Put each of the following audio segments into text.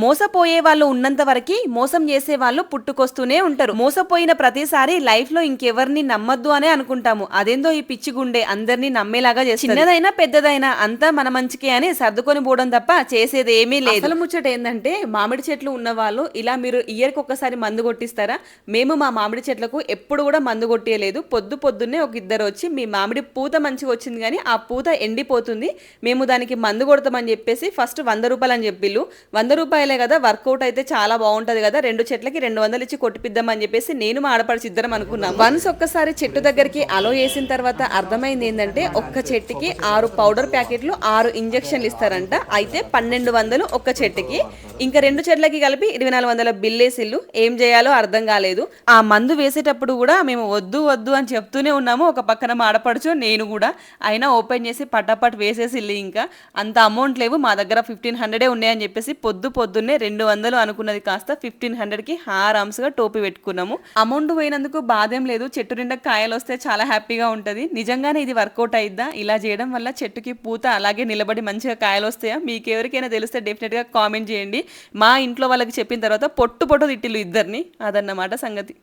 మోసపోయే వాళ్ళు ఉన్నంత వరకు మోసం చేసే వాళ్ళు పుట్టుకొస్తూనే ఉంటారు. మోసపోయిన ప్రతిసారి లైఫ్ లో ఇంకెవరిని నమ్మద్దు అనే అనుకుంటాము. అదేందో ఈ పిచ్చి గుండె అందరినీ నమ్మేలాగా చేస్తుంది. చిన్నదైనా పెద్దదైనా అంతా మన మంచికే అని సర్దుకొని పోవడం తప్ప చేసేది ఏమీ లేదు. అసలు ముచ్చట ఏంటంటే మామిడి చెట్లు ఉన్న వాళ్ళు ఇలా మీరు ఇయర్ కి ఒక్కసారి మందు కొట్టిస్తారా? మేము మా మామిడి చెట్లకు ఎప్పుడు కూడా మందు కొట్టియలేదు. పొద్దున్నే ఒక ఇద్దరు వచ్చి మీ మామిడి పూత మంచిగా వచ్చింది కానీ ఆ పూత ఎండిపోతుంది, మేము దానికి మందు కొడతామని చెప్పేసి ఫస్ట్ 100 రూపాయలు అని చెప్పిళ్ళు. 100 రూపాయలే కదా, వర్కౌట్ అయితే చాలా బాగుంటది కదా, 2 చెట్లకి 200 ఇచ్చి కొట్టిపిద్దామని చెప్పేసి నేను మా ఆడపడిచి ఇద్దరం అనుకున్నాం. వన్స్ ఒక్కసారి చెట్టు దగ్గరికి అలో వేసిన తర్వాత అర్థమైంది ఏంటంటే ఒక్క చెట్టుకి 6 పౌడర్ ప్యాకెట్లు 6 ఇంజక్షన్లు ఇస్తారంట. అయితే 1200 ఒక్క చెట్టుకి, ఇంకా 2 చెట్లకి కలిపి 2400 బిల్లేసిల్లు. ఏం చేయాలో అర్థం కాలేదు. ఆ మందు వేసేటప్పుడు కూడా మేము వద్దు వద్దు అని చెప్తూనే ఉన్నాము. ఒక పక్కన మా ఆడపడుచు నేను కూడా, అయినా ఓపెన్ చేసి పటాపట్ వేసేసిల్లు. ఇంకా అంత అమౌంట్ లేవు మా దగ్గర, 1500 ఉన్నాయని చెప్పేసి పొద్దున్నే 200 అనుకున్నది కాస్త 1500కి హారామ్స్గా టోపీ పెట్టుకున్నాము. అమౌంట్ పోయినందుకు బాధేం లేదు, చెట్టు నిండా కాయలు వస్తే చాలా హ్యాపీగా ఉంటుంది. నిజంగానే ఇది వర్కౌట్ అయిద్దా? ఇలా చేయడం వల్ల చెట్టుకి పూత అలాగే నిలబడి మంచిగా కాయలు వస్తాయా? మీకు ఎవరికైనా తెలిస్తే డెఫినెట్గా కామెంట్ చేయండి. మా ఇంట్లో వాళ్ళకి చెప్పిన తర్వాత పొట్టు తిట్టిల్లు ఇద్దరిని. అదన్నమాట సంగతి.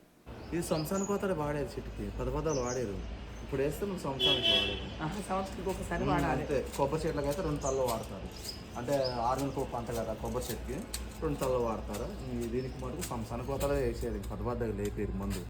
ఇది సంవత్సరానికి పోతాడు వాడేది, చెట్టుకి పదాలు వాడేరు. ఇప్పుడు వేస్తే నువ్వు సంవత్సరానికి వాడేది. సంవత్సరానికి ఒకసారి వాడాలి. అంతే. కొబ్బరి చెట్లకి అయితే 2 తల్లో వాడతారు. అంటే 6 నెలలకు ఒక పంట కదా కొబ్బరి చెట్టుకి, 2 తల్లో వాడతారు. దీనికి మటుకు సంవత్సరానికి పోతాడే వేసేది. పదబద్దలు లేపేరు ముందు.